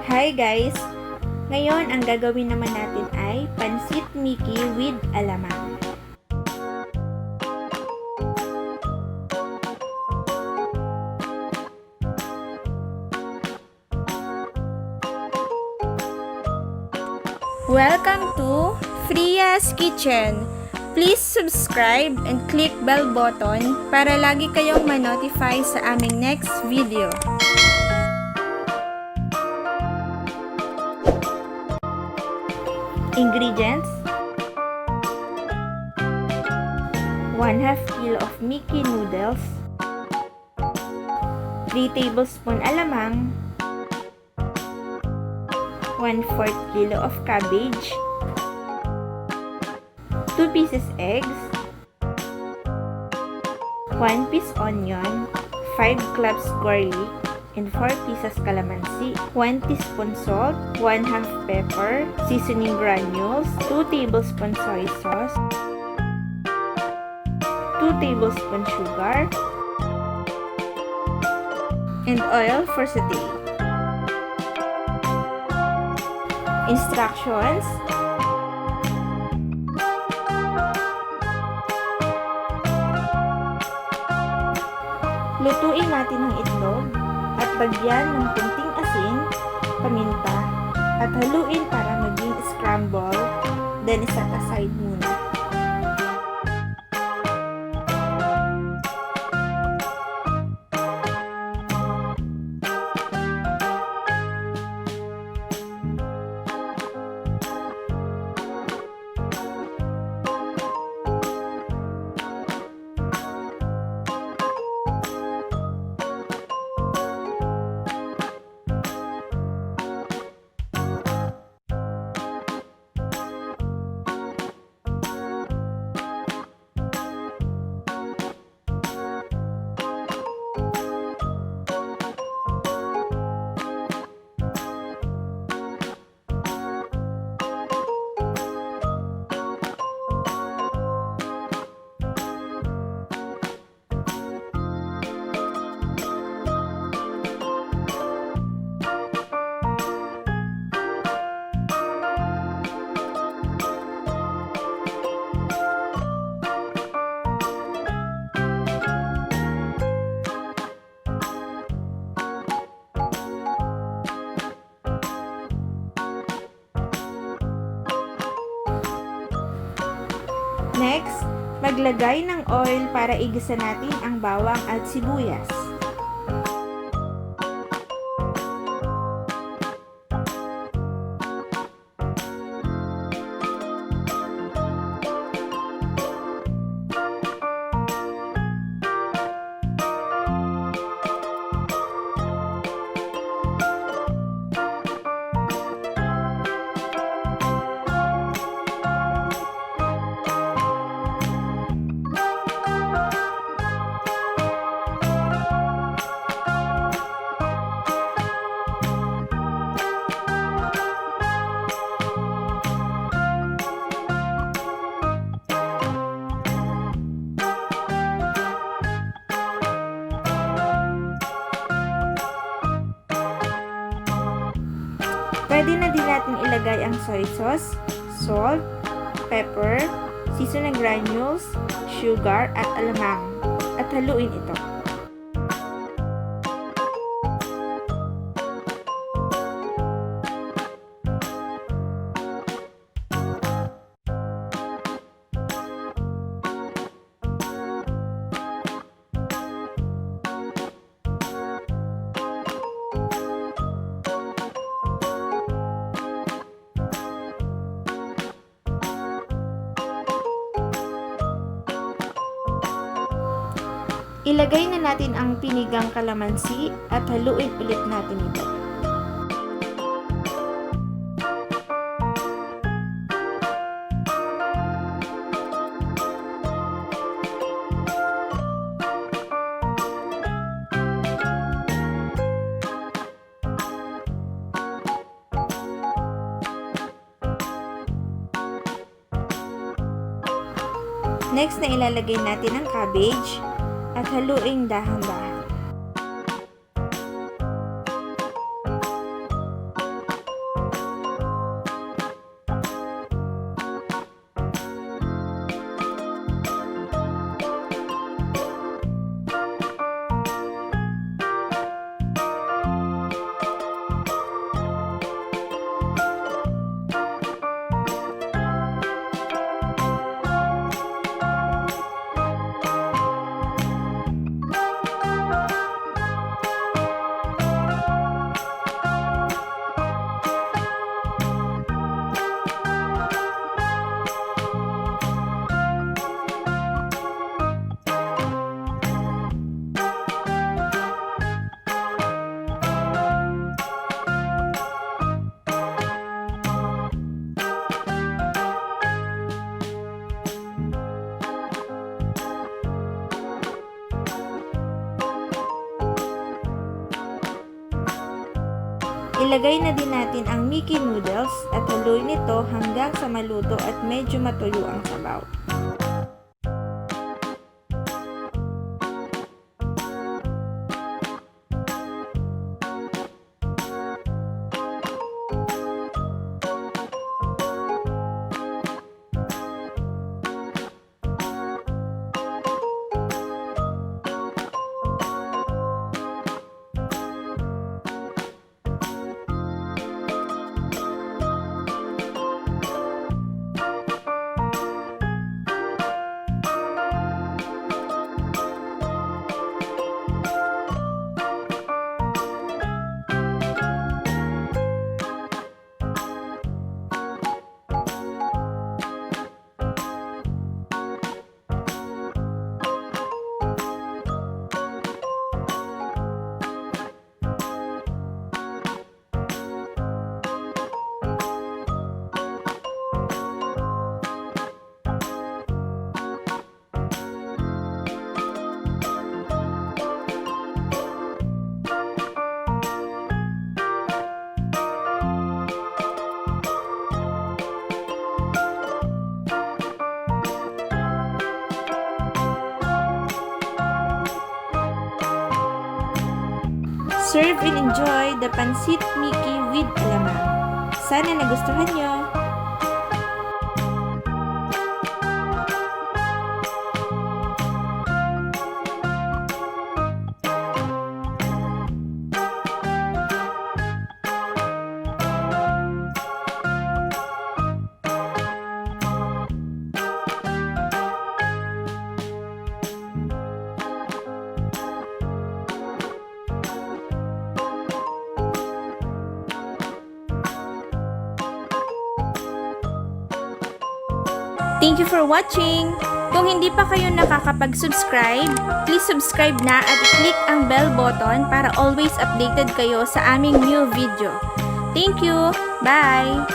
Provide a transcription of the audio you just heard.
Hi guys! Ngayon, ang gagawin naman natin ay Pancit Miki with Alamang. Welcome to Fria's Kitchen! Please subscribe and click bell button para lagi kayong ma-notify sa aming next video. Ingredients: 1/2 kilo of Miki noodles, 3 tablespoon alamang, 1/4 kilo of cabbage, 2 pieces eggs, 1 piece onion, 5 cloves garlic, and 4 pieces calamansi, 1 teaspoon salt, 1/2 pepper, seasoning granules, 2 tablespoon soy sauce, 2 tablespoon sugar, and oil for sauteing. Instructions: lutuin natin ang itlog at bagyan ng kunting asin, paminta, at haluin para maging scramble, then set aside muna. Next, maglagay ng oil para igisa natin ang bawang at sibuyas. Pwede na din natin ilagay ang soy sauce, salt, pepper, seasoning granules, sugar, at alamang, at haluin ito. Ilagay na natin ang pinigang kalamansi at haluin ulit natin ito. Next na ilalagay natin ang cabbage at haluin dahan-dahan. Ilagay na din natin ang Miki noodles at haluin ito hanggang sa maluto at medyo matuyo ang sabaw. Serve and enjoy the Pancit Miki with Alamang. Sana nagustuhan nyo! Thank you for watching! Kung hindi pa kayo nakakapag-subscribe, please subscribe na at i-click ang bell button para always updated kayo sa aming new video. Thank you! Bye!